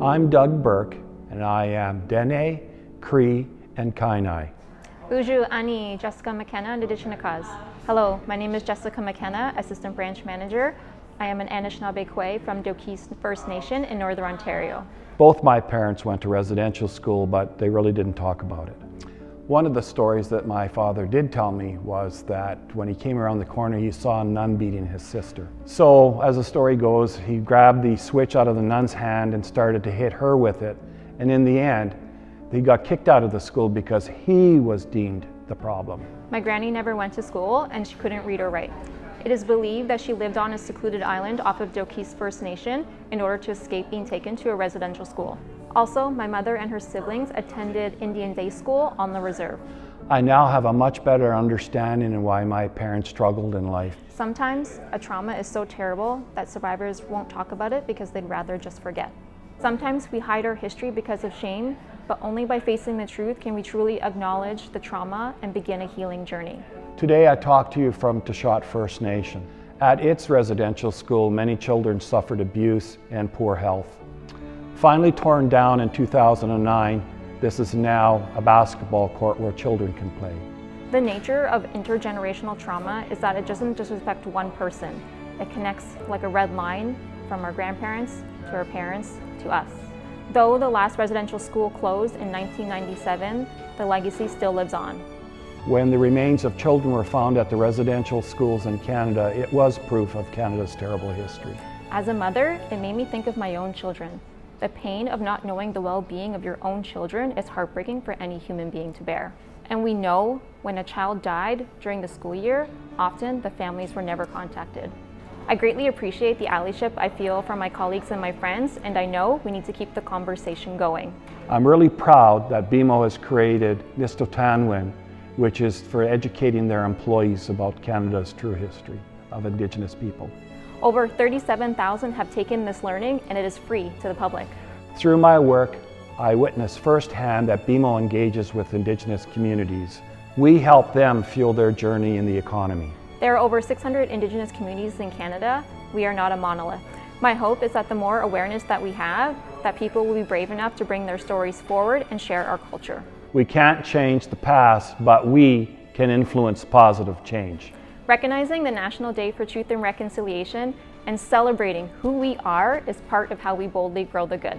I'm Doug Burke, and I am Dene, Cree, and Kainai. Uju ani Jessica McKenna, Ndidishinakas. Hello, my name is Jessica McKenna, Assistant Branch Manager. I am an Anishinaabe from Doki's First Nation in Northern Ontario. Both my parents went to residential school, but they really didn't talk about it. One of the stories that my father did tell me was that when he came around the corner, he saw a nun beating his sister. So, as the story goes, he grabbed the switch out of the nun's hand and started to hit her with it. And in the end, he got kicked out of the school because he was deemed the problem. My granny never went to school and she couldn't read or write. It is believed that she lived on a secluded island off of Doki's First Nation in order to escape being taken to a residential school. Also, my mother and her siblings attended Indian Day School on the reserve. I now have a much better understanding of why my parents struggled in life. Sometimes a trauma is so terrible that survivors won't talk about it because they'd rather just forget. Sometimes we hide our history because of shame, but only by facing the truth can we truly acknowledge the trauma and begin a healing journey. Today I talk to you from Tashot First Nation. At its residential school, many children suffered abuse and poor health. Finally torn down in 2009, this is now a basketball court where children can play. The nature of intergenerational trauma is that it doesn't just affect one person. It connects like a red line from our grandparents to our parents to us. Though the last residential school closed in 1997, the legacy still lives on. When the remains of children were found at the residential schools in Canada, it was proof of Canada's terrible history. As a mother, it made me think of my own children. The pain of not knowing the well-being of your own children is heartbreaking for any human being to bear. And we know when a child died during the school year, often the families were never contacted. I greatly appreciate the allyship I feel from my colleagues and my friends, and I know we need to keep the conversation going. I'm really proud that BMO has created Nistotanwin, which is for educating their employees about Canada's true history of Indigenous people. Over 37,000 have taken this learning, and it is free to the public. Through my work, I witness firsthand that BMO engages with Indigenous communities. We help them fuel their journey in the economy. There are over 600 Indigenous communities in Canada. We are not a monolith. My hope is that the more awareness that we have, that people will be brave enough to bring their stories forward and share our culture. We can't change the past, but we can influence positive change. Recognizing the National Day for Truth and Reconciliation and celebrating who we are is part of how we boldly grow the good.